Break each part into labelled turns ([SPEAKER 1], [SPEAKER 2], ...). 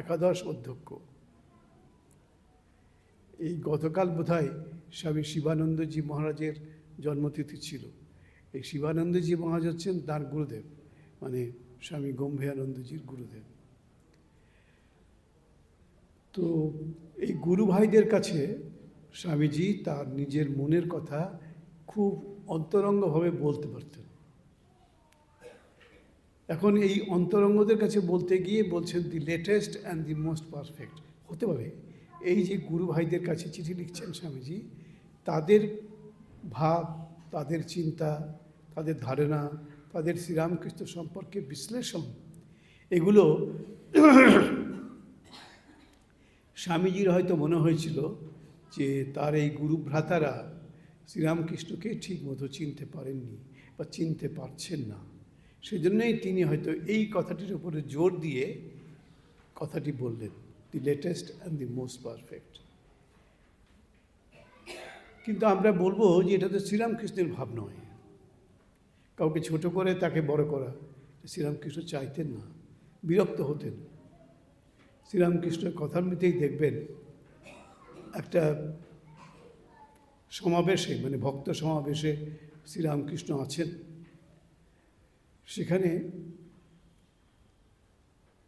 [SPEAKER 1] একাদশ অধ্যক্ষ। এই গতকাল বোধহয় স্বামী শিবানন্দজি মহারাজের জন্মতিথি ছিল। এই শিবানন্দজি মহারাজ হচ্ছেন তার গুরুদেব, মানে স্বামী গম্ভীরানন্দজির গুরুদেব। তো এই গুরু ভাইদের কাছে স্বামীজি তার নিজের মনের কথা খুব অন্তরঙ্গভাবে বলতে পারতেন। এখন এই অন্তরঙ্গদের কাছে বলতে গিয়ে বলছেন the latest and the most perfect. হতে পারে এই যে গুরু ভাইদের কাছে চিঠি লিখছেন স্বামীজি, তাদের ভাব, তাদের চিন্তা, তাদের ধারণা, তাদের শ্রীরামকৃষ্ণ সম্পর্কে বিশ্লেষণ, এগুলো স্বামীজির হয়তো মনে হয়েছিল যে তার এই গুরু ভ্রাতারা শ্রীরামকৃষ্ণকে ঠিক মতো চিনতে পারেননি বা চিনতে পারছেন না। সেজন্যই তিনি হয়তো এই কথাটির উপরে জোর দিয়ে কথাটি বললেন, the latest and the most perfect. কিন্তু আমরা বলবো যে এটা তো শ্রীরামকৃষ্ণের ভাব নয়। কাউকে ছোট করে তাকে বড় করা শ্রীরামকৃষ্ণ চাইতেন না, বিরক্ত হতেন। শ্রীরামকৃষ্ণের কথার মধ্যেই দেখবেন একটা সমাবেশে, মানে ভক্ত সমাবেশে শ্রীরামকৃষ্ণ আছেন, সেখানে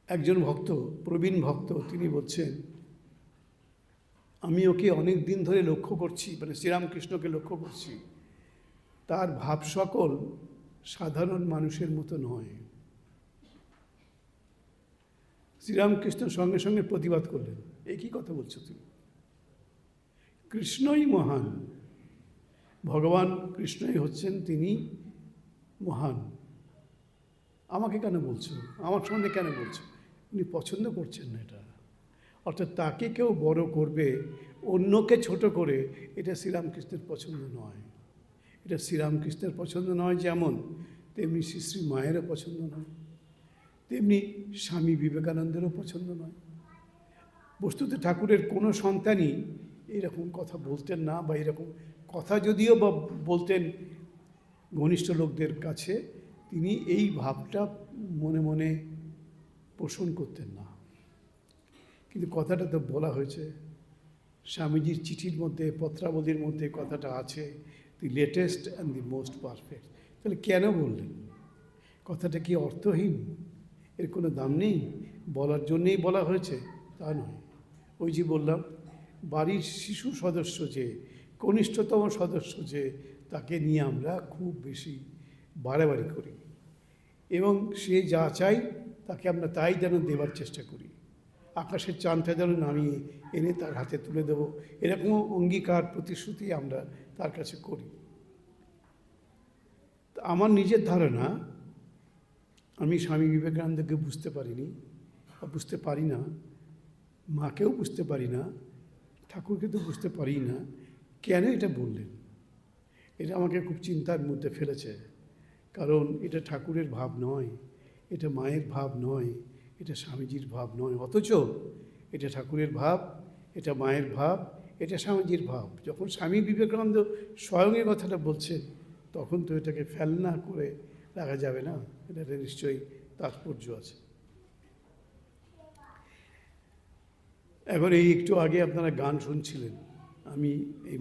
[SPEAKER 1] একজন ভক্ত, প্রবীণ ভক্ত, তিনি বলছেন, আমি ওকে অনেক দিন ধরে লক্ষ্য করছি, মানে শ্রীরামকৃষ্ণকে লক্ষ্য করছি, তার ভাব সকল সাধারণ মানুষের মতো নয়। শ্রীরামকৃষ্ণ সঙ্গে সঙ্গে প্রতিবাদ করলেন, একই কথা বলছো তুমি, কৃষ্ণই মহান, ভগবান কৃষ্ণই হচ্ছেন তিনি মহান, আমাকে কেন বলছো, আমার সামনে কেন বলছো? উনি পছন্দ করছেন না এটা। অর্থাৎ তাকে কেউ বড় করবে, অন্যকে ছোট করে, এটা শ্রীরামকৃষ্ণের পছন্দ নয়। এটা শ্রীরামকৃষ্ণের পছন্দ নয়, যেমন তেমনি শ্রী শ্রী মায়েরও পছন্দ নয়, তেমনি স্বামী বিবেকানন্দেরও পছন্দ নয়। বস্তুতে ঠাকুরের কোনো সন্তানই এরকম কথা বলতেন না, বা এরকম কথা যদিও বা বলতেন ঘনিষ্ঠ লোকদের কাছে, তিনি এই ভাবটা মনে মনে পোষণ করতেন না। কিন্তু কথাটা তো বলা হয়েছে, স্বামীজির চিঠির মধ্যে, পত্রাবলীর মধ্যে কথাটা আছে, the latest and the most perfect. তাহলে কেন বললেন? কথাটা কি অর্থহীন? এর কোনো দাম নেই? বলার জন্যেই বলা হয়েছে তা নয়। ওই যে বললাম, বাড়ির শিশু সদস্য যে, কনিষ্ঠতম সদস্য যে, তাকে নিয়ে আমরা খুব বেশি বাড়াবাড়ি করি, এবং সে যা চাই তাকে আমরা তাই যেন দেবার চেষ্টা করি। আকাশের চাঁদটা যেন নামিয়ে এনে তার হাতে তুলে দেবো, এরকম অঙ্গীকার প্রতিশ্রুতি আমরা তার কাছে করি। আমার নিজের ধারণা, আমি স্বামী বিবেকানন্দকে বুঝতে পারিনি বা বুঝতে পারি না, মাকেও বুঝতে পারি না, ঠাকুরকে তো বুঝতে পারি না, কেন এটা বললেন। এটা আমাকে খুব চিন্তার মধ্যে ফেলেছে। কারণ এটা ঠাকুরের ভাব নয়, এটা মায়ের ভাব নয়, এটা স্বামীজির ভাব নয়, অথচ এটা ঠাকুরের ভাব, এটা মায়ের ভাব, এটা স্বামীজির ভাব। যখন স্বামী বিবেকানন্দ স্বয়ং এ কথাটা বলছেন, তখন তো এটাকে ফেলনা করে রাখা যাবে না, এটাতে নিশ্চয়ই তাৎপর্য আছে। এবার এই একটু আগে আপনারা গান শুনছিলেন, আমি এই